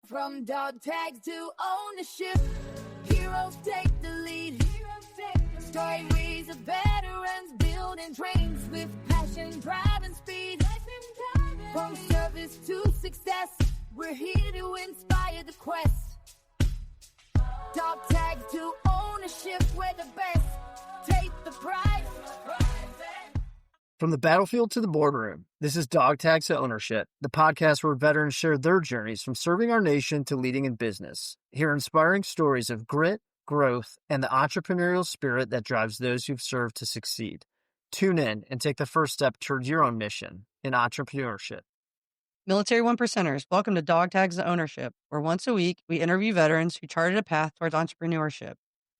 From dog tags to ownership, heroes take the lead. Stories of veterans building dreams with passion, drive, and speed. From service to success, we're here to inspire the quest. Dog tags to ownership, we're the best. Take the prize. From the battlefield to the boardroom, this is DogTags to Ownership, the podcast where veterans share their journeys from serving our nation to leading in business. Hear inspiring stories of grit, growth, and the entrepreneurial spirit that drives those who've served to succeed. Tune in and take the first step towards your own mission in entrepreneurship. Military One Percenters, welcome to DogTags to Ownership, where once a week we interview veterans who charted a path towards entrepreneurship.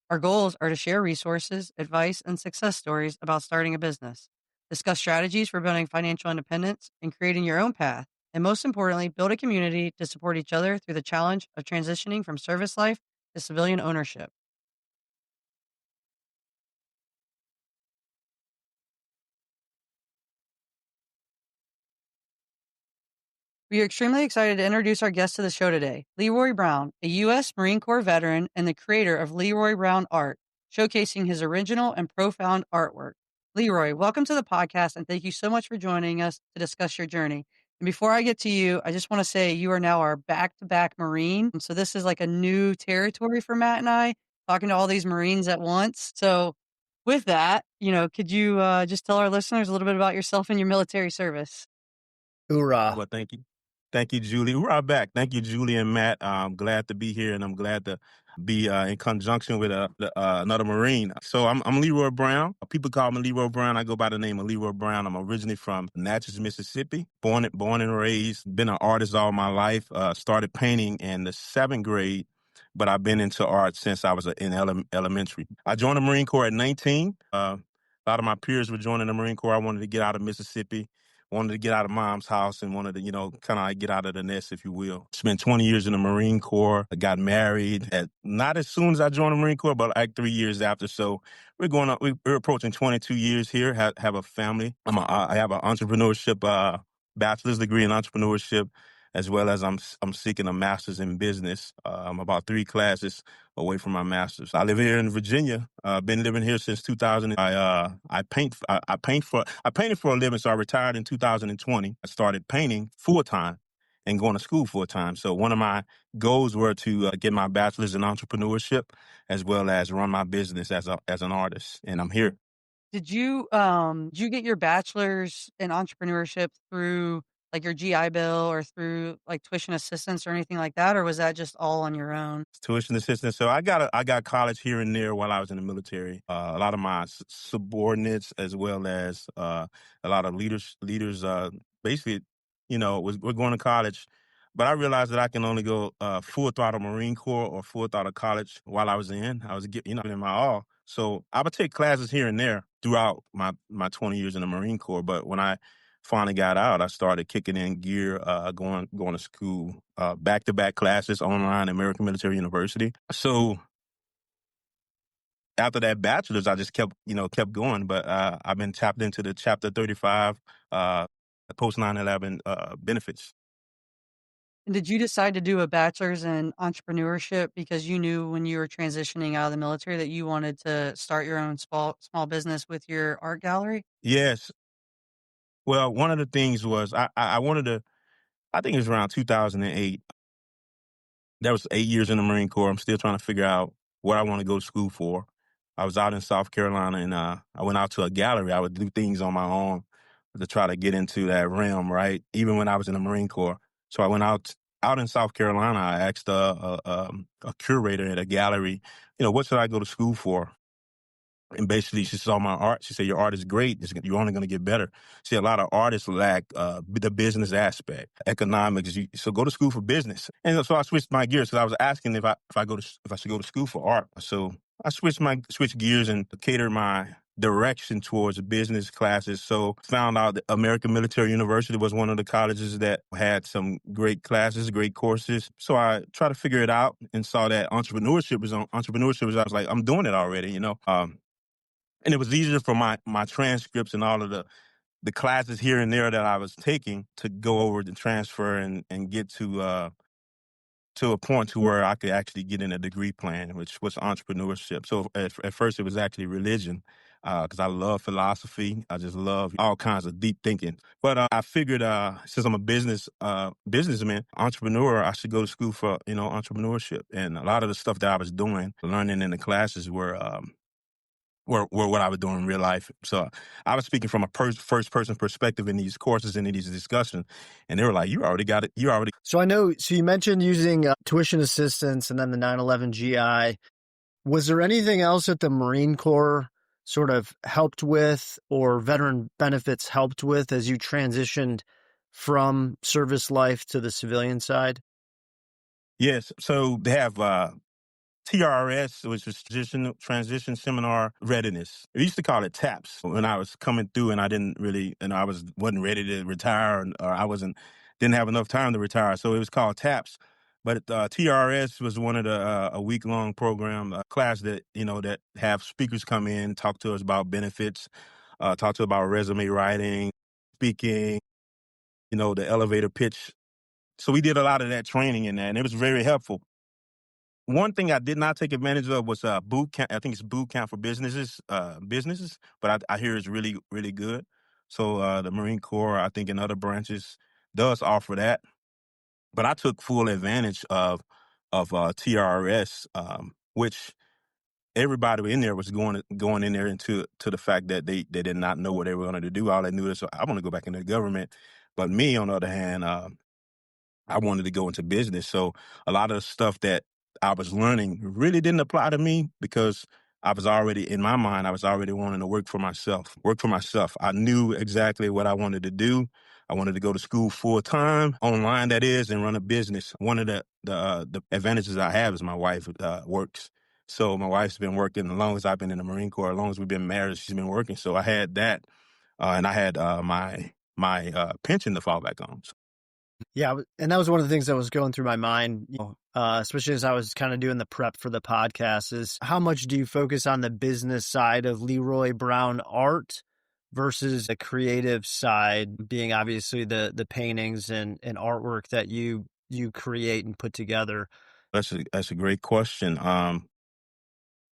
Our goals are to share resources, advice, and success stories about starting a business, discuss strategies for building financial independence and creating your own path, and most importantly, build a community to support each other through the challenge of transitioning from service life to civilian ownership. We are extremely excited to introduce our guest to the show today, Leroy Brown, a U.S. Marine Corps veteran and the creator of Leroy Brown Art, showcasing his original and profound artwork. Leroy, welcome to the podcast, and thank you so much for joining us to discuss your journey. And before I get to you, I just want to say you are now our back-to-back Marine. So this is like a new territory for Matt and I, talking to all these Marines at once. So with that, could you just tell our listeners a little bit about yourself and your military service? Hoorah. Well, thank you. Thank you, Julie. We're back. Thank you, Julie and Matt. I'm glad to be here, and I'm glad to be in conjunction with another Marine. So I'm Leroy Brown. People call me Leroy Brown. I go by the name of Leroy Brown. I'm originally from Natchez, Mississippi. Born and raised. Been an artist all my life. Started painting in the 7th grade, but I've been into art since I was in elementary. I joined the Marine Corps at 19. A lot of my peers were joining the Marine Corps. I wanted to get out of Mississippi. Wanted to get out of mom's house and wanted to, kind of like get out of the nest, if you will. Spent 20 years in the Marine Corps. I got married not as soon as I joined the Marine Corps, but like 3 years after. So we're approaching 22 years here, have a family. I have an entrepreneurship, bachelor's degree in entrepreneurship, as well as I'm seeking a master's in business. I'm about 3 classes away from my master's. I live here in Virginia. Been living here since 2000. I painted for a living, so I retired in 2020. I started painting full time and going to school full time. So one of my goals were to get my bachelor's in entrepreneurship, as well as run my business as an artist. And I'm here. Did you get your bachelor's in entrepreneurship through like your GI Bill or through like tuition assistance or anything like that, or was that just all on your own? Tuition assistance. So I got college here and there while I was in the military. A lot of my subordinates, as well as a lot of leaders, basically, we're going to college. But I realized that I can only go full throttle Marine Corps or full throttle college while I was in. I was getting, in my all. So I would take classes here and there throughout my 20 years in the Marine Corps. But when I finally got out, I started kicking in gear, going to school, back-to-back classes online at American Military University. So after that bachelor's, I just kept going. But I've been tapped into the Chapter 35 post 9/11 benefits. And did you decide to do a bachelor's in entrepreneurship because you knew when you were transitioning out of the military that you wanted to start your own small business with your art gallery? Yes. Well, one of the things was I wanted to, I think it was around 2008. That was 8 years in the Marine Corps. I'm still trying to figure out what I want to go to school for. I was out in South Carolina, and I went out to a gallery. I would do things on my own to try to get into that realm, right? Even when I was in the Marine Corps. So I went out in South Carolina. I asked a curator at a gallery, what should I go to school for? And basically, she saw my art. She said, your art is great. You're only going to get better. See, a lot of artists lack the business aspect, economics. So go to school for business. And so I switched my gears because I was asking if I should go to school for art. So I switched gears and catered my direction towards business classes. So found out that American Military University was one of the colleges that had some great classes, great courses. So I tried to figure it out and saw that entrepreneurship was, I was like, I'm doing it already, And it was easier for my transcripts and all of the classes here and there that I was taking to go over the transfer and get to to a point to where I could actually get in a degree plan, which was entrepreneurship. So at first it was actually religion, because I love philosophy. I just love all kinds of deep thinking. But I figured, since I'm a businessman, entrepreneur, I should go to school for, entrepreneurship. And a lot of the stuff that I was doing, learning in the classes were what I was doing in real life. So I was speaking from a first person perspective in these courses and in these discussions. And they were like, you already got it. You already. So you mentioned using tuition assistance and then the 9/11 GI. Was there anything else that the Marine Corps sort of helped with or veteran benefits helped with as you transitioned from service life to the civilian side? Yes. So they have TRS, which is transition seminar readiness. We used to call it TAPS when I was coming through, and I didn't really, wasn't ready to retire, or didn't have enough time to retire. So it was called TAPS. But TRS was one of the a week long program class that that have speakers come in, talk to us about benefits, talk to us about resume writing, speaking, the elevator pitch. So we did a lot of that training in that, and it was very helpful. One thing I did not take advantage of was boot camp. I think it's boot camp for businesses, but I hear it's really, really good. So the Marine Corps, I think in other branches, does offer that. But I took full advantage of TRS, which everybody in there was going in there into the fact that they did not know what they were going to do. All they knew is, I want to go back into the government. But me, on the other hand, I wanted to go into business. So a lot of the stuff that I was learning really didn't apply to me because I was already, in my mind, I was already wanting to work for myself. I knew exactly what I wanted to do. I wanted to go to school full time, online that is, and run a business. One of the advantages I have is my wife works. So my wife's been working as long as I've been in the Marine Corps, as long as we've been married, she's been working. So I had that, and I had my pension to fall back on. Yeah, and that was one of the things that was going through my mind, especially as I was kind of doing the prep for the podcast, is how much do you focus on the business side of Leroy Brown Art versus the creative side, being obviously the paintings and artwork that you create and put together? That's a great question.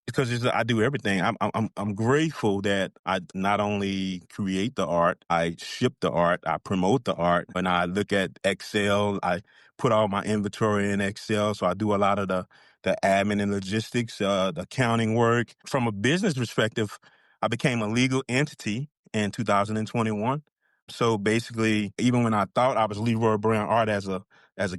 Because I do everything. I'm grateful that I not only create the art, I ship the art, I promote the art. When I look at Excel, I put all my inventory in Excel. So I do a lot of the admin and logistics, the accounting work. From a business perspective, I became a legal entity in 2021. So basically, even when I thought I was Leroy Brown Art as a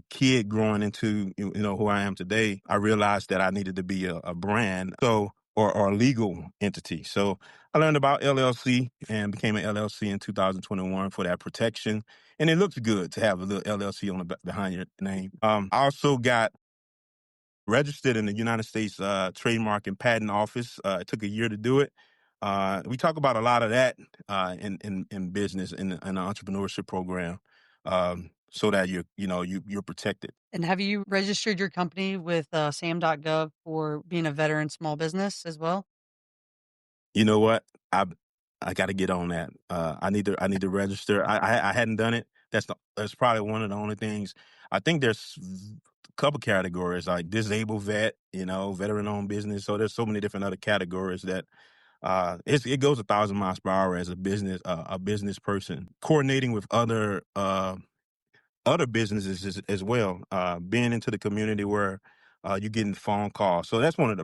kid growing into who I am today, I realized that I needed to be a brand, or a legal entity. So I learned about LLC and became an LLC in 2021 for that protection. And it looks good to have a little LLC on behind your name. I also got registered in the United States Trademark and Patent Office. It took a year to do it. We talk about a lot of that in business in the entrepreneurship program, so that you're protected. And have you registered your company with sam.gov for being a veteran small business as well? You know what? I got to get on that. I need to register. I hadn't done it. That's probably one of the only things. I think there's a couple categories like disabled vet, veteran owned business. So there's so many different other categories that it goes 1,000 miles per hour as a business person, coordinating with other businesses as well, being into the community where you're getting phone calls. So that's one of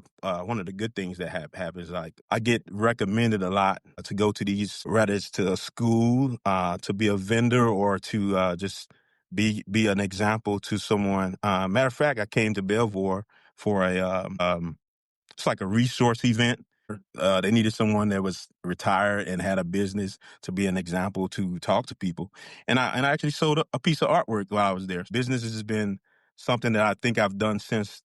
the good things that happens. Like I get recommended a lot to go to these, whether it's to a school, to be a vendor, or to just be an example to someone. Matter of fact, I came to Belvoir for it's like a resource event. They needed someone that was retired and had a business to be an example to talk to people. And I actually sold a piece of artwork while I was there. Business has been something that I think I've done since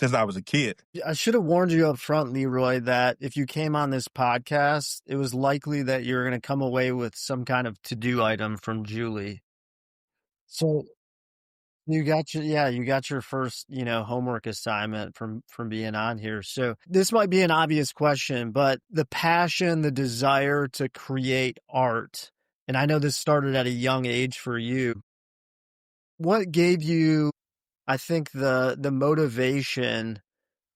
I was a kid. I should have warned you up front, Leroy, that if you came on this podcast, it was likely that you're going to come away with some kind of to-do item from Julie. So you got your first, homework assignment from being on here. So this might be an obvious question, but the passion, the desire to create art, and I know this started at a young age for you. What gave you I think the motivation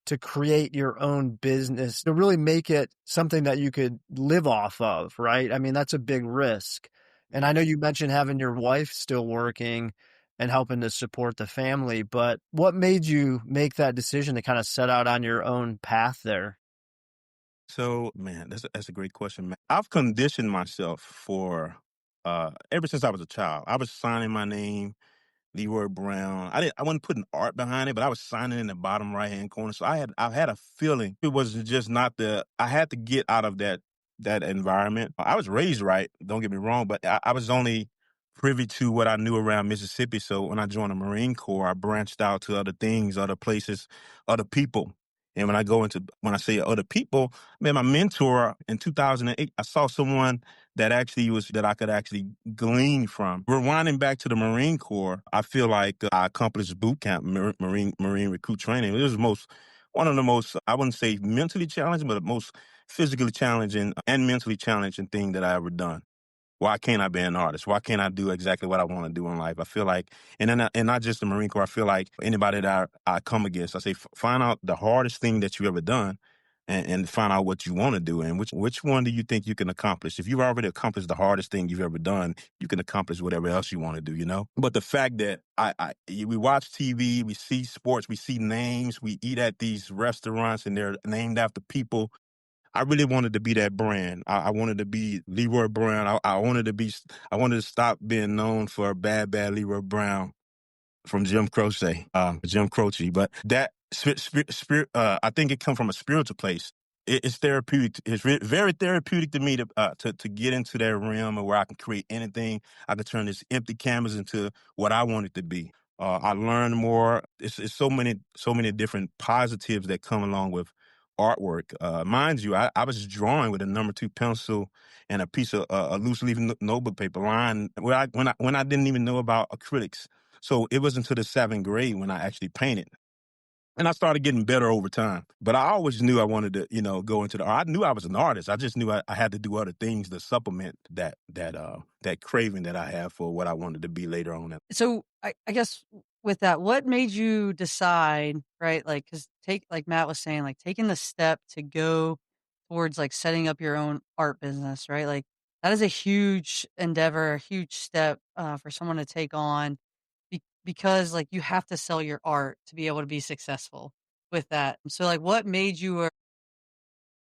to create your own business, to really make it something that you could live off of, right? I mean, that's a big risk. And I know you mentioned having your wife still working and helping to support the family, but what made you make that decision to kind of set out on your own path there? So, man, that's a great question, man. I've conditioned myself for ever since I was a child. I was signing my name Leroy Brown. I wasn't putting art behind it, but I was signing in the bottom right hand corner. So I had a feeling it was just not the I had to get out of that environment. I was raised right, don't get me wrong, but I was only privy to what I knew around Mississippi. So when I joined the Marine Corps, I branched out to other things, other places, other people. And when I say other people, man, my mentor in 2008, I saw someone that I could actually glean from. Rewinding back to the Marine Corps, I feel like I accomplished boot camp, Marine recruit training. It was one of the most, I wouldn't say mentally challenging, but the most physically challenging and mentally challenging thing that I ever done. Why can't I be an artist? Why can't I do exactly what I want to do in life? I feel like, and not just the Marine Corps, I feel like anybody that I come against, I say, find out the hardest thing that you ever done and find out what you want to do. And which one do you think you can accomplish? If you've already accomplished the hardest thing you've ever done, you can accomplish whatever else you want to do, you know? But the fact that we watch TV, we see sports, we see names, we eat at these restaurants and they're named after people. I really wanted to be that brand. I wanted to be Leroy Brown. I wanted to stop being known for bad Leroy Brown from Jim Croce. But that spirit, I think it comes from a spiritual place. It's therapeutic. It's very therapeutic to me to get into that realm of where I can create anything. I can turn this empty canvas into what I want it to be. I learn more. It's so many different positives that come along with artwork. Mind you, I was drawing with a number two pencil and a piece of a loose leaf notebook paper line when I didn't even know about acrylics. So it wasn't until the seventh grade when I actually painted. And I started getting better over time. But I always knew I wanted to, go into the art. I knew I was an artist. I just knew I had to do other things to supplement that craving that I have for what I wanted to be later on. So I guess with that, what made you decide, right? Like, cause like Matt was saying, like taking the step to go towards like setting up your own art business, right? Like that is a huge endeavor, a huge step for someone to take on because like you have to sell your art to be able to be successful with that. So like what made you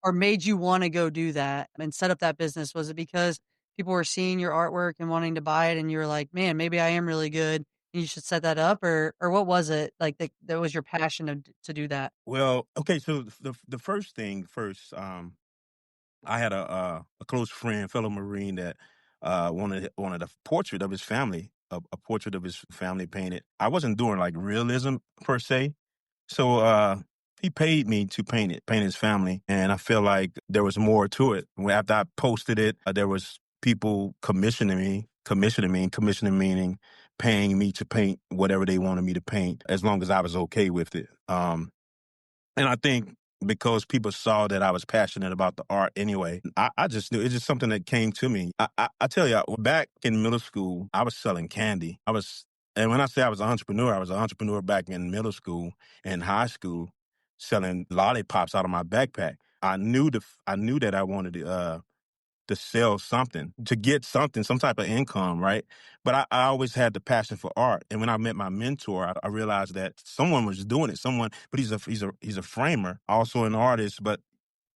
or made you wanna go do that and set up that business? Was it because people were seeing your artwork and wanting to buy it and you were like, "Man, maybe I am really good and you should set that up," or what was it like that was your passion to do that? Well, okay, so the first thing first, I had a close friend, fellow Marine that wanted a portrait of his family, a portrait of his family painted. I wasn't doing like realism per se, so he paid me to paint his family, and I feel like there was more to it. After I posted it, there was people commissioning meaning paying me to paint whatever they wanted me to paint, as long as I was okay with it. And I think because people saw that I was passionate about the art anyway, I just knew it's just something that came to me. I tell you, back in middle school, I was selling candy. And when I say I was an entrepreneur back in middle school and high school, selling lollipops out of my backpack. I knew that I wanted to sell something, to get something, some type of income, right? But I always had the passion for art. And when I met my mentor, I realized that someone was doing it. But he's a framer, also an artist. But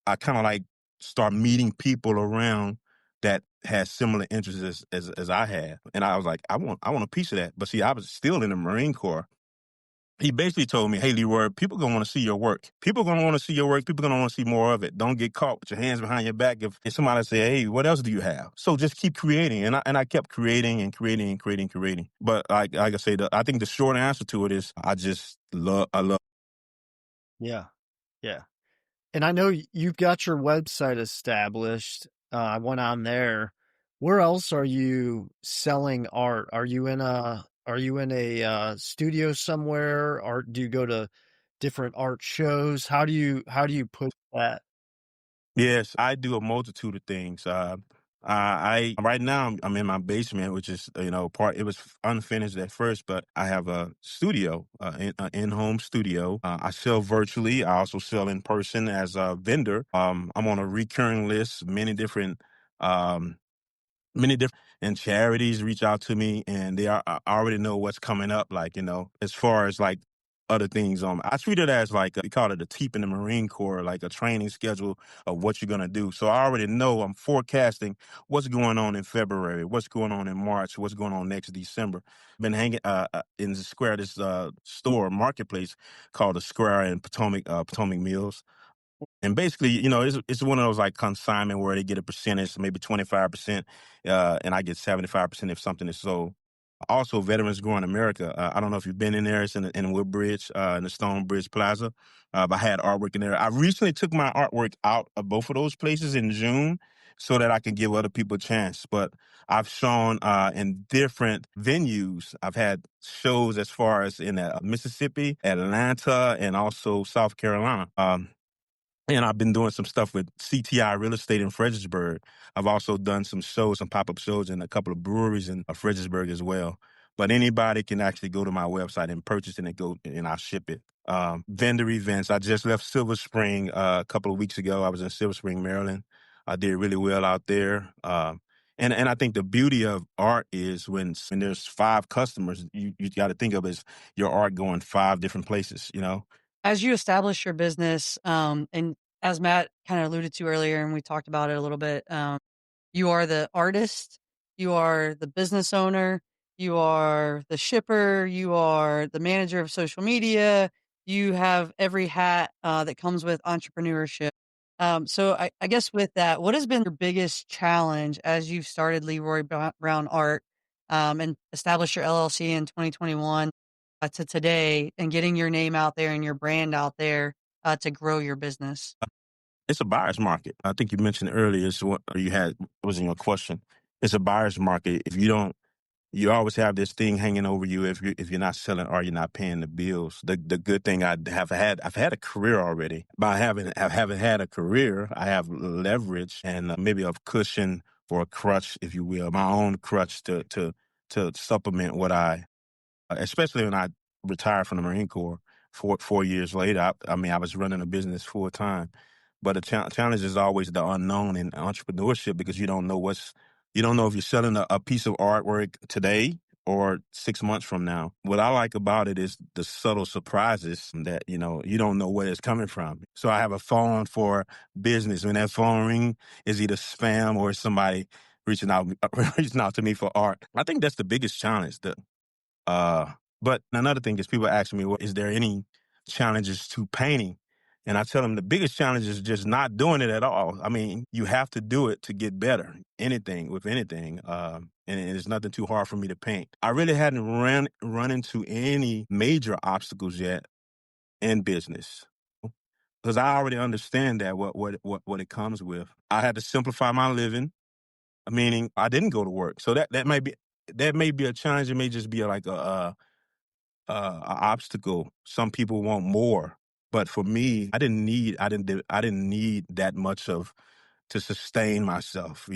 I kind of like start meeting people around that had similar interests as I had. And I was like, I want a piece of that. But see, I was still in the Marine Corps. He basically told me, "Hey, Leroy, people gonna want to see your work. People gonna want to see your work. People gonna want to see more of it. Don't get caught with your hands behind your back. If somebody say, hey, what else do you have? So just keep creating." And I kept creating and creating and creating, creating. But like I say, I think the short answer to it is I love. Yeah. Yeah. And I know you've got your website established. I went on there. Where else are you selling art? Are you in a studio somewhere, or do you go to different art shows? How do you put that? Yes, I do a multitude of things. I right now I'm in my basement, which is part. It was unfinished at first, but I have a studio, in-home studio. I sell virtually. I also sell in person as a vendor. I'm on a recurring list. Um, many different and charities reach out to me, and I already know what's coming up, like, as far as like other things. I treat it as like, we call it a TEEP in the Marine Corps, like a training schedule of what you're going to do. So I already know, I'm forecasting what's going on in February, what's going on in March, what's going on next December. Been hanging in the square, this store marketplace called the Square in Potomac Mills. And basically, it's one of those like consignment where they get a percentage, maybe 25%, and I get 75% if something is sold. Also, Veterans Growing America. I don't know if you've been in there. It's in Woodbridge, in the Stonebridge Plaza. But I had artwork in there. I recently took my artwork out of both of those places in June so that I can give other people a chance. But I've shown in different venues. I've had shows as far as in Mississippi, Atlanta, and also South Carolina. And I've been doing some stuff with CTI Real Estate in Fredericksburg. I've also done some shows, some pop-up shows in a couple of breweries in Fredericksburg as well. But anybody can actually go to my website and purchase it and I'll ship it. Vendor events. I just left Silver Spring a couple of weeks ago. I was in Silver Spring, Maryland. I did really well out there. And I think the beauty of art is when there's 5 customers, you got to think of as your art going 5 different places, As you establish your business, and as Matt kind of alluded to earlier, and we talked about it a little bit, you are the artist, you are the business owner, you are the shipper, you are the manager of social media, you have every hat that comes with entrepreneurship. So I guess with that, what has been your biggest challenge as you've started Leroy Brown Art and established your LLC in 2021 to today and getting your name out there and your brand out there to grow your business? It's a buyer's market. I think you mentioned earlier, it's what you had was in your question. It's a buyer's market. If you don't, you always have this thing hanging over you if you're not selling or you're not paying the bills. The good thing I've had a career already. By having had a career, I have leverage and maybe a cushion or a crutch, if you will, my own crutch to supplement what especially when I retired from the Marine Corps 4 years later. I mean, I was running a business full time. But the challenge is always the unknown in entrepreneurship because you don't know if you're selling a piece of artwork today or 6 months from now. What I like about it is the subtle surprises that, you don't know where it's coming from. So I have a phone for business. When that phone ring is either spam or somebody reaching out, reaching out to me for art. I think that's the biggest challenge. But another thing is people ask me, well, is there any challenges to painting? And I tell them the biggest challenge is just not doing it at all. I mean, you have to do it to get better. Anything. And it's nothing too hard for me to paint. I really hadn't run into any major obstacles yet in business because I already understand that what it comes with. I had to simplify my living, meaning I didn't go to work. So that may be a challenge. It may just be like a obstacle. Some people want more, but for me, I didn't need that much of to sustain myself,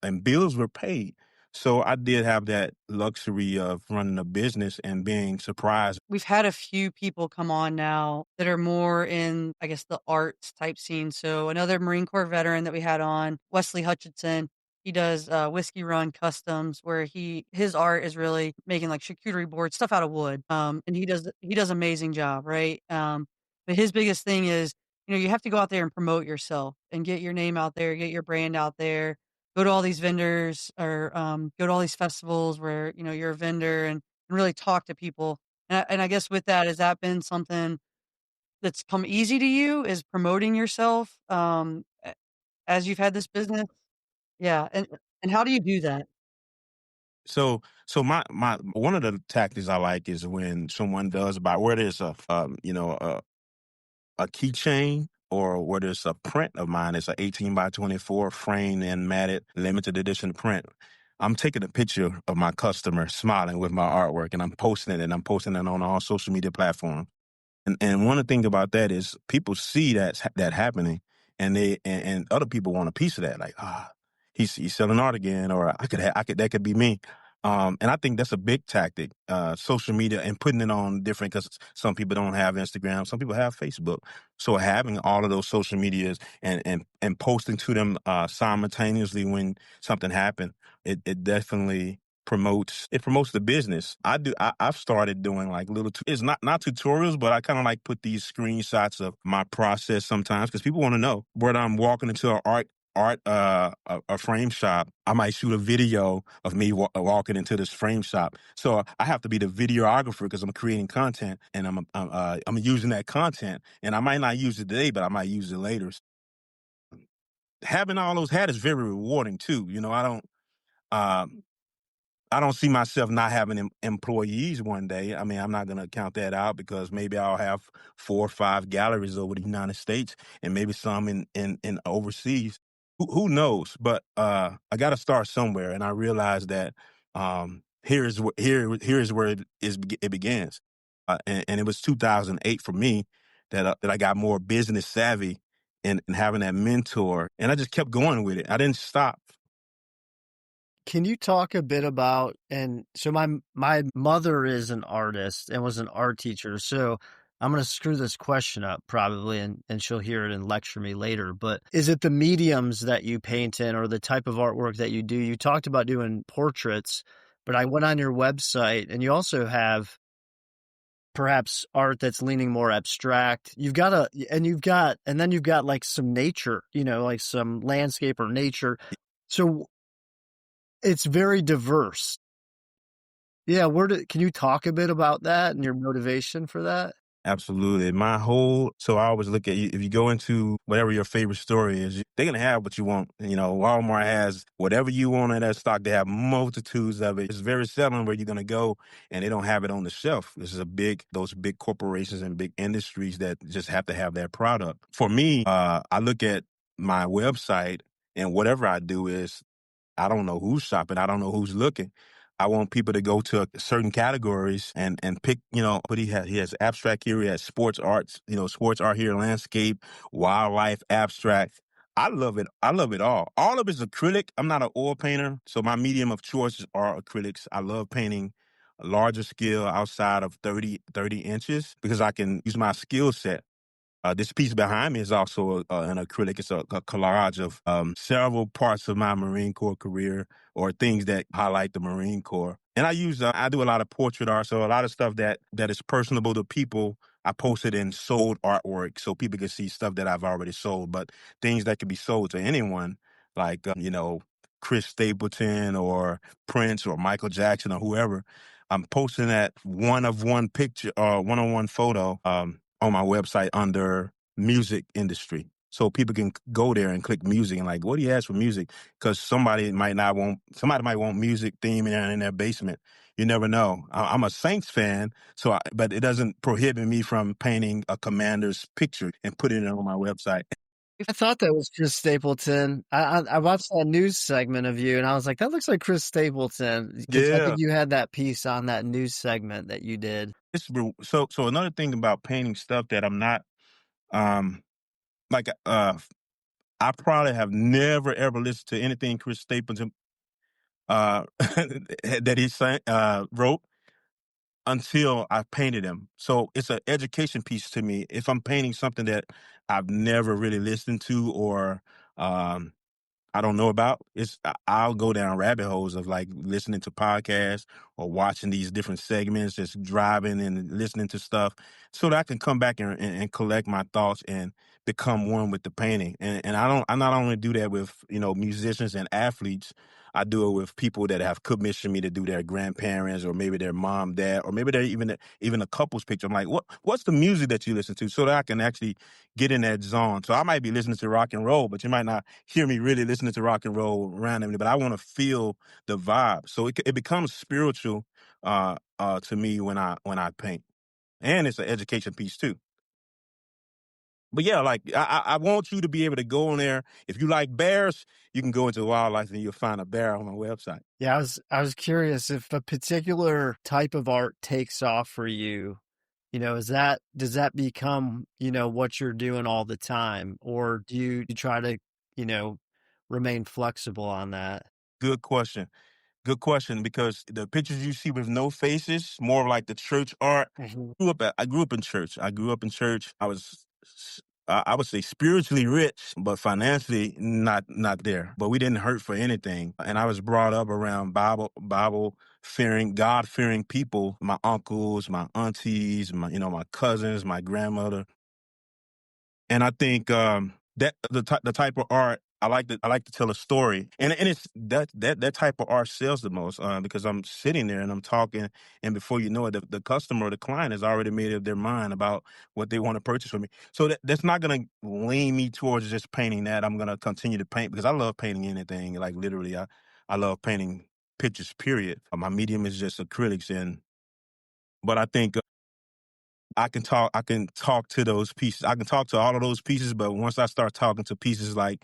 and bills were paid. So I did have that luxury of running a business and being surprised. We've had a few people come on now that are more in, I guess, the arts type scene. So another Marine Corps veteran that we had on, Wesley Hutchinson, he does Whiskey Run Customs, where his art is really making like charcuterie boards, stuff out of wood. And he does amazing job, right? But his biggest thing is, you have to go out there and promote yourself and get your name out there, get your brand out there, go to all these vendors or go to all these festivals where you're a vendor and really talk to people. And I guess with that, has that been something that's come easy to you, is promoting yourself, as you've had this business? Yeah, and how do you do that? So my one of the tactics I like is when someone does buy, whether it's a keychain or whether it's a print of mine. It's an 18 by 24 framed and matted limited edition print. I'm taking a picture of my customer smiling with my artwork and I'm posting it, and I'm posting it on all social media platforms. And one of the things about that is people see that happening, and and other people want a piece of that. Like, he's selling art again, or I could that could be me. And I think that's a big tactic, social media and putting it on different, because some people don't have Instagram, some people have Facebook. So having all of those social medias and posting to them simultaneously when something happened, it definitely promotes the business. I've started doing like it's not tutorials, but I kind of like put these screenshots of my process sometimes because people want to know. Whether I'm walking into an a frame shop, I might shoot a video of me walking into this frame shop. So I have to be the videographer because I'm creating content, and I'm using that content, and I might not use it today, but I might use it later. Having all those hats is very rewarding too. Um, I don't see myself not having employees one day. I mean, I'm not going to count that out because maybe I'll have 4 or 5 galleries over the United States and maybe some in overseas. Who knows? But I got to start somewhere, and I realized that here is where it begins, and it was 2008 for me that I got more business savvy and having that mentor, and I just kept going with it. I didn't stop. Can you talk a bit about, and so my mother is an artist and was an art teacher, so I'm going to screw this question up probably, and she'll hear it and lecture me later, but is it the mediums that you paint in or the type of artwork that you do? You talked about doing portraits, but I went on your website and you also have perhaps art that's leaning more abstract. And then you've got like some nature, like some landscape or nature. So it's very diverse. Yeah, can you talk a bit about that and your motivation for that? Absolutely. So I always look at you, if you go into whatever your favorite story is, they're going to have what you want. Walmart has whatever you want in that stock. They have multitudes of it. It's very seldom where you're going to go and they don't have it on the shelf. Those big corporations and big industries that just have to have that product. For me, I look at my website, and whatever I do is, I don't know who's shopping. I don't know who's looking. I want people to go to certain categories and pick, but he has abstract here. He has sports arts, sports art here, landscape, wildlife, abstract. I love it. I love it all. All of it's acrylic. I'm not an oil painter, so my medium of choice are acrylics. I love painting a larger scale outside of 30 inches because I can use my skill set. This piece behind me is also an acrylic. It's a collage of several parts of my Marine Corps career or things that highlight the Marine Corps. And I do a lot of portrait art, so a lot of stuff that is personable to people. I posted in sold artwork so people can see stuff that I've already sold, but things that can be sold to anyone, like Chris Stapleton or Prince or Michael Jackson or whoever. I'm posting that one-of-one picture or one-on-one photo on my website under music industry. So people can go there and click music and like, what do you ask for music? Because somebody might want music theme in their basement. You never know. I'm a Saints fan, but it doesn't prohibit me from painting a Commander's picture and putting it on my website. I thought that was Chris Stapleton. I watched that news segment of you, and I was like, that looks like Chris Stapleton because I Yeah. think you had that piece on that news segment that you did. So another thing about painting stuff that I'm not like I probably have never ever listened to anything Chris Stapleton that wrote until I painted him. So it's an education piece to me. If I'm painting something that I've never really listened to or um, I don't know about, I'll go down rabbit holes of like listening to podcasts or watching these different segments, just driving and listening to stuff so that I can come back and collect my thoughts and become one with the painting. And I not only do that with, musicians and athletes, I do it with people that have commissioned me to do their grandparents or maybe their mom, dad, or maybe they're even a couple's picture. I'm like, what's the music that you listen to so that I can actually get in that zone. So I might be listening to rock and roll, but you might not hear me really listening to rock and roll randomly, but I want to feel the vibe. So it becomes spiritual to me when I paint. And it's an education piece too. But yeah, like I want you to be able to go on there. If you like bears, you can go into wildlife and you'll find a bear on my website. Yeah, I was curious if a particular type of art takes off for you. Does that become, what you're doing all the time? Or do you try to, remain flexible on that? Good question. Good question, because the pictures you see with no faces, more of like the church art. Mhm. I grew up in church. I grew up in church. I would say spiritually rich, but financially not there. But we didn't hurt for anything. And I was brought up around Bible fearing, God fearing people. My uncles, my aunties, my cousins, my grandmother. And I think that the type of art I like to tell a story, and it's that type of art sells the most, because I'm sitting there and I'm talking, and before you know it, the customer or the client has already made up their mind about what they want to purchase from me. So that's not going to lean me towards just painting that. I'm going to continue to paint because I love painting anything. Like literally, I love painting pictures. Period. My medium is just acrylics, but I think I can talk to those pieces. I can talk to all of those pieces, but once I start talking to pieces like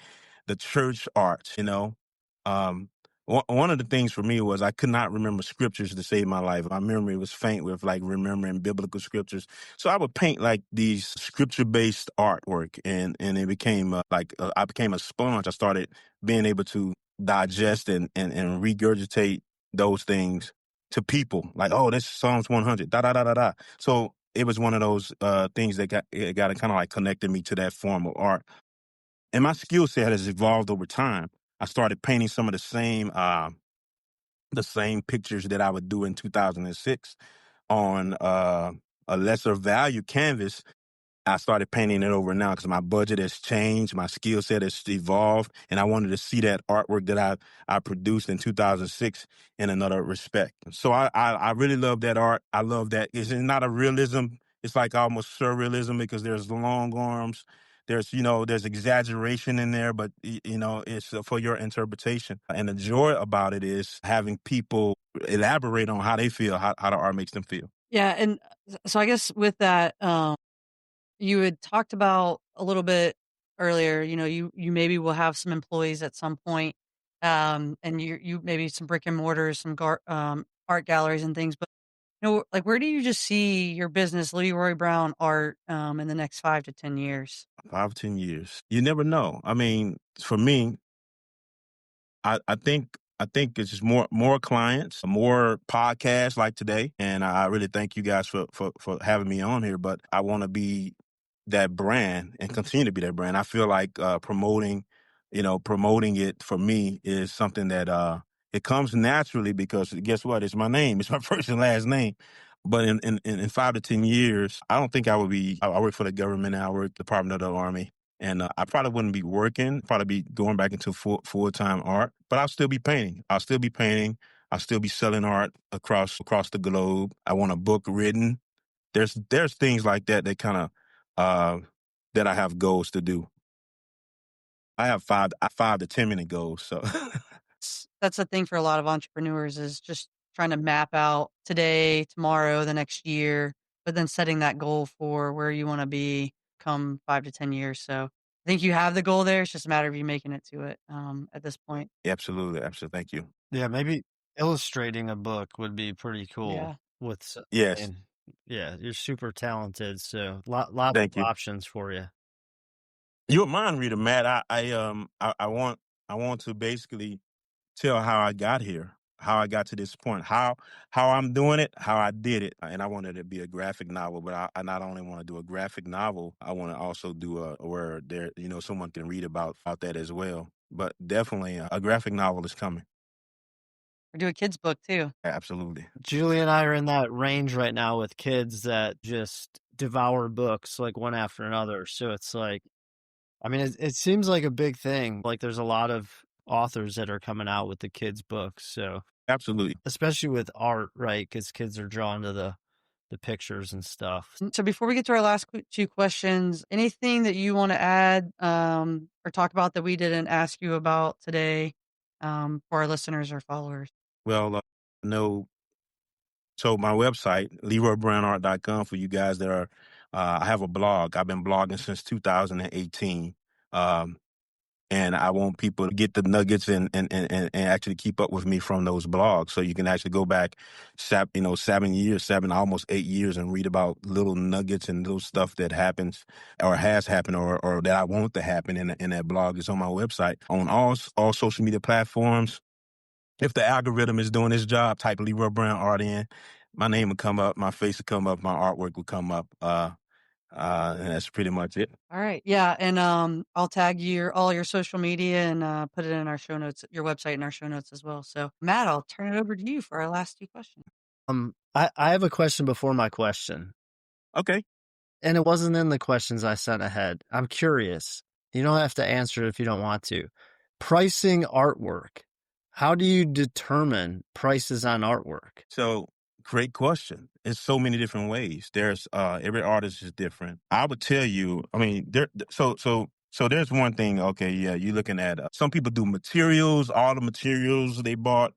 the church art, um, one of the things for me was I could not remember scriptures to save my life. My memory was faint with like remembering biblical scriptures. So I would paint like these scripture based artwork, and it became I became a sponge. I started being able to digest and regurgitate those things to people. Like, oh, this is Psalms 100, da da da da da. So it was one of those things that got kind of like connected me to that form of art. And my skill set has evolved over time. I started painting some of the same pictures that I would do in 2006 on a lesser value canvas. I started painting it over now because my budget has changed, my skill set has evolved, and I wanted to see that artwork that I produced in 2006 in another respect. So I really love that art. I love that it's not a realism. It's like almost surrealism because there's long arms. There's exaggeration in there, but it's for your interpretation. And the joy about it is having people elaborate on how they feel, how the art makes them feel. Yeah, and so I guess with that, you had talked about a little bit earlier, you maybe will have some employees at some point, and you maybe some brick and mortars, some art galleries and things, but, like, where do you just see your business, Leroy Brown Art, in the next 5 to 10 years? 5, 10 years. You never know. I mean, for me, I think it's just more clients, more podcasts like today, and I really thank you guys for having me on here. But I want to be that brand and continue to be that brand. I feel like promoting it for me is something that it comes naturally because guess what? It's my name. It's my first and last name. But in 5 to 10 years, I don't think I would be. I work for the government now. I work Department of the Army. And I probably wouldn't be working, probably be going back into full-time art, but I'll still be painting. I'll still be painting. I'll still be selling art across the globe. I want a book written. There's things like that kind of that I have goals to do. I have 5 to 10 minute goals. So That's the thing for a lot of entrepreneurs is just trying to map out today, tomorrow, the next year, but then setting that goal for where you wanna be come 5 to 10 years, so I think you have the goal there, it's just a matter of you making it to it, at this point. absolutely, absolutely. Thank you. Yeah, maybe illustrating a book would be pretty cool Yeah. with I Yes, mean, yeah, you're super talented, so lots thank of you. options for you. You're a mind reader, Matt. I want to basically tell how I got here, how I got to this point, how I'm doing it, how I did it, and I wanted it to be a graphic novel. But I not only want to do a graphic novel, I want to also do where there someone can read about that as well. But definitely, a graphic novel is coming. Or do a kid's book too. Absolutely, Julie and I are in that range right now with kids that just devour books like one after another. So it's like, I mean, it seems like a big thing. Like there's a lot of authors that are coming out with the kids' books. So absolutely. especially with art, right? Because kids are drawn to the pictures and stuff. So before we get to our last 2 questions, anything that you wanna add, or talk about that we didn't ask you about today, for our listeners or followers? Well, no. So my website, LeroyBrownArt.com, for you guys that are, I have a blog. I've been blogging since 2018. Um, And I want people to get the nuggets and actually keep up with me from those blogs. So you can actually go back, 7 years, almost 8 years, and read about little nuggets and little stuff that happens or has happened or that I want to happen in that blog. It's on my website on all social media platforms. If the algorithm is doing its job, type Leroy Brown Art in. My name will come up, my face will come up, my artwork will come up. And that's pretty much it. All right. Yeah. And I'll tag all your social media and put it in our show notes, your website in our show notes as well. So Matt, I'll turn it over to you for our last two questions. I have a question before my question. Okay. And it wasn't in the questions I sent ahead. I'm curious. You don't have to answer it if you don't want to. Pricing artwork. How do you determine prices on artwork? So great question. It's so many different ways. There's every artist is different. I would tell you, I mean, so there's one thing, okay, yeah, you're looking at some people do materials, all the materials they bought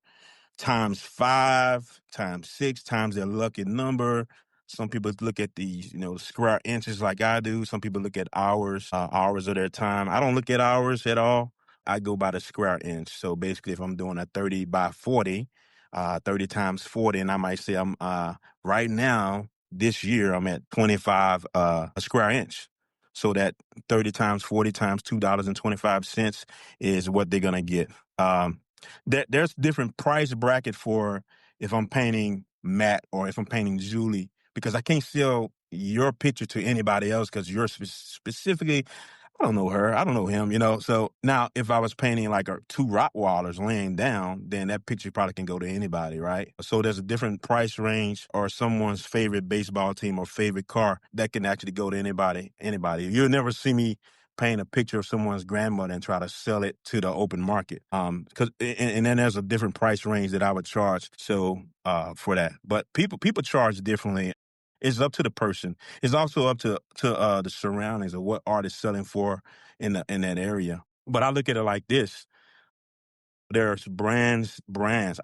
times 5, times 6, times their lucky number. Some people look at the square inches like I do. Some people look at hours, hours of their time. I don't look at hours at all. I go by the square inch. So basically, if I'm doing a 30 by 40, 30 times 40, and I might say I'm right now this year I'm at 25 a square inch. So that 30 times 40 times $2.25 is what they're gonna get. There's different price bracket for if I'm painting Matt or if I'm painting Julie, because I can't sell your picture to anybody else because you're specifically, I don't know her, I don't know him, So now if I was painting like two Rottweilers laying down, then that picture probably can go to anybody, right? So there's a different price range or someone's favorite baseball team or favorite car that can actually go to anybody. You'll never see me paint a picture of someone's grandmother and try to sell it to the open market. Because and then there's a different price range that I would charge. So for that, but people charge differently. It's up to the person. It's also up to the surroundings of what art is selling for in that area. But I look at it like this. There's brands.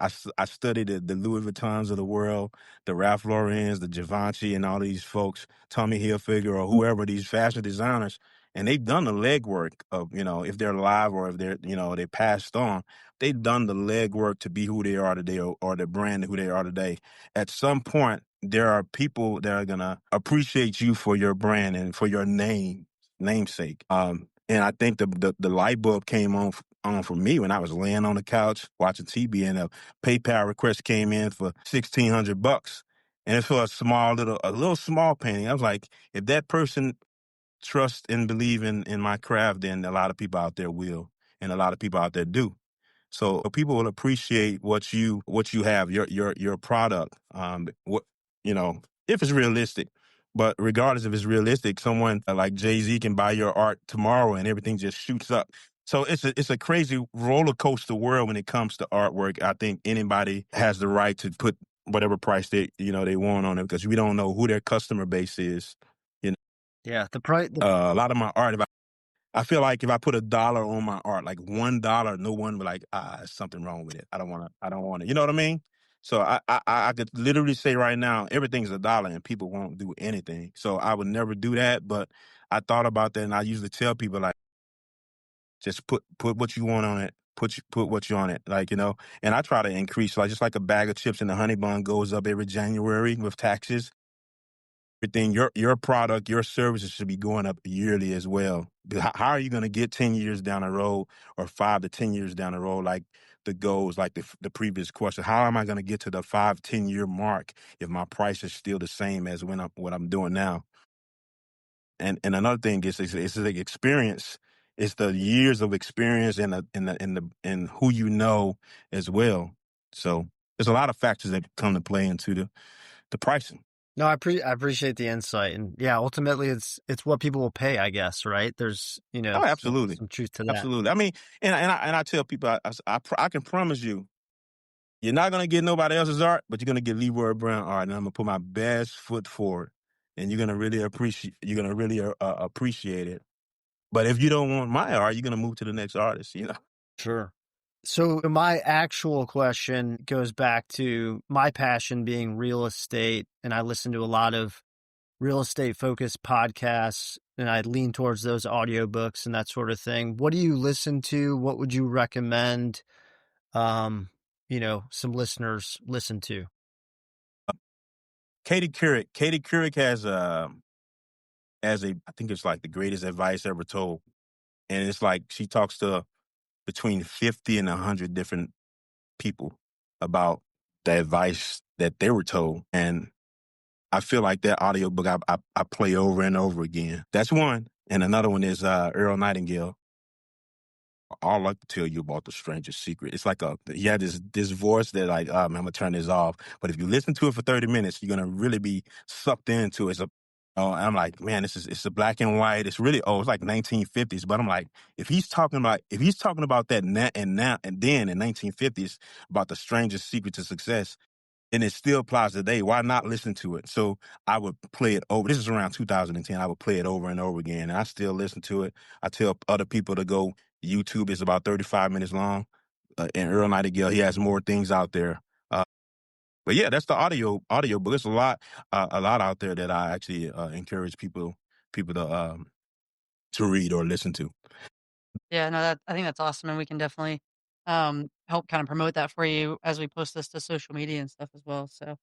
I studied the Louis Vuittons of the world, the Ralph Laurens, the Givenchy, and all these folks, Tommy Hilfiger or whoever, these fashion designers, and they've done the legwork of, if they're alive or if they're, they passed on, they've done the legwork to be who they are today or the brand who they are today. At some point, there are people that are going to appreciate you for your brand and for your namesake. And I think the light bulb came on for me when I was laying on the couch watching TV, and a PayPal request came in for $1,600, and it's for a little small painting. I was like, if that person trusts and believe in my craft, then a lot of people out there will, and a lot of people out there do. So people will appreciate what you have, your product. If it's realistic. But regardless if it's realistic, someone like Jay-Z can buy your art tomorrow and everything just shoots up. So it's a crazy roller coaster world when it comes to artwork. I think anybody has the right to put whatever price they want on it because we don't know who their customer base is. Yeah, the price. A lot of my art, I feel like if I put $1 on my art, like $1, no one would like, there's something wrong with it. I don't want it. You know what I mean? So I could literally say right now, everything's $1 and people won't do anything. So I would never do that. But I thought about that, and I usually tell people like, just put what you want on it. Put what you on it, and I try to increase, like just like a bag of chips and the honey bun goes up every January with taxes. Everything, your product, your services should be going up yearly as well. How are you going to get 10 years down the road or 5 to 10 years down the road, like the goals, like the previous question? How am I going to get to the 5-10 year mark if my price is still the same as what I'm doing now? And another thing is the experience. It's the years of experience and who you know as well. So there's a lot of factors that come to play into the pricing. No, I appreciate the insight, and yeah, ultimately, it's what people will pay, I guess, right? There's Oh, absolutely, some truth to that. Absolutely. I mean, and I tell people, I can promise you, you're not gonna get nobody else's art, but you're gonna get Leroy Brown art, and I'm gonna put my best foot forward, and you're gonna really appreciate it. But if you don't want my art, you're gonna move to the next artist. Sure. So my actual question goes back to my passion being real estate, and I listen to a lot of real estate focused podcasts, and I lean towards those audiobooks and that sort of thing. What do you listen to? What would you recommend, some listeners listen to? Katie Couric has I think it's like the greatest advice ever told. And it's like she talks to between 50 and 100 different people about the advice that they were told. And I feel like that audiobook I play over and over again. That's one. And another one is Earl Nightingale. All I can tell you about the stranger's secret. It's like he had this voice that like, man, I'm gonna turn this off. But if you listen to it for 30 minutes, you're gonna really be sucked into it. I'm like, man, it's a black and white. It's really it's like 1950s. But I'm like, if he's talking about that now and then in 1950s about the stranger's secret to success, and it still applies today. Why not listen to it? So I would play it over. This is around 2010. I would play it over and over again, and I still listen to it. I tell other people to go. YouTube is about 35 minutes long. And Earl Nightingale, he has more things out there. But yeah, that's the audio book. There's a lot out there that I actually encourage people to read or listen to. Yeah, no, I think that's awesome, and we can definitely help kind of promote that for you as we post this to social media and stuff as well. So,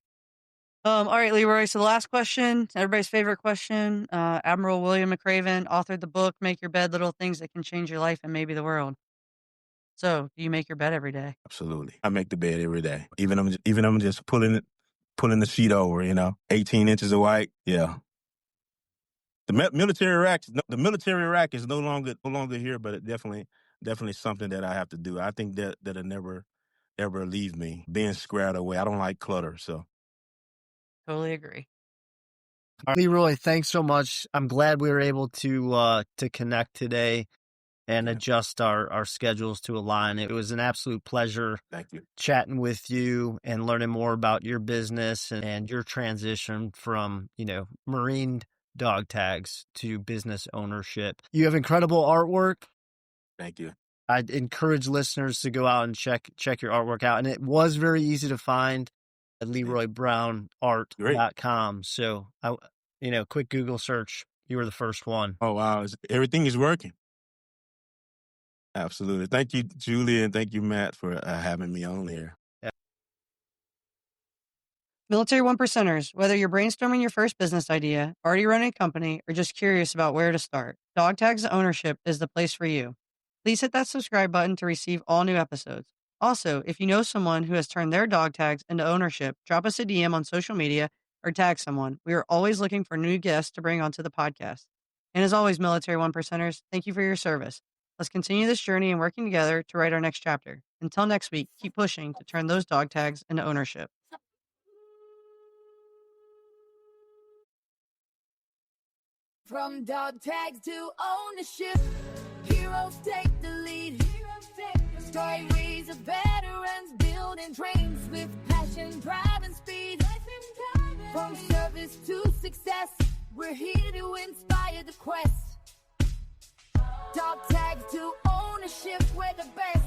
all right, Leroy. So the last question, everybody's favorite question. Admiral William McRaven authored the book "Make Your Bed: Little Things That Can Change Your Life and Maybe the World." So, do you make your bed every day? Absolutely, I make the bed every day. Even I'm just pulling the sheet over. 18 inches of white. Yeah. The military rack is no longer here, but it definitely something that I have to do. I think that'll never ever leave me. Being squared away, I don't like clutter. So Totally agree. Leroy, thanks so much. I'm glad we were able to connect today and adjust our schedules to align. It was an absolute pleasure. Thank you. Chatting with you and learning more about your business and your transition from, marine dog tags to business ownership. You have incredible artwork. Thank you. I'd encourage listeners to go out and check your artwork out. And it was very easy to find at LeroyBrownArt.com. So quick Google search. You were the first one. Oh, wow. Everything is working. Absolutely. Thank you, Julie, and thank you, Matt, for having me on here. Military One Percenters, whether you're brainstorming your first business idea, already running a company, or just curious about where to start, DogTags Ownership is the place for you. Please hit that subscribe button to receive all new episodes. Also, if you know someone who has turned their dog tags into ownership, drop us a DM on social media or tag someone. We are always looking for new guests to bring onto the podcast. And as always, Military One Percenters, thank you for your service. Let's continue this journey and working together to write our next chapter. Until next week, keep pushing to turn those dog tags into ownership. From dog tags to ownership, heroes take the lead. Stories of veterans building dreams with passion, drive, and speed. From service to success, we're here to inspire the quest. Dog tags to ownership, we're the best.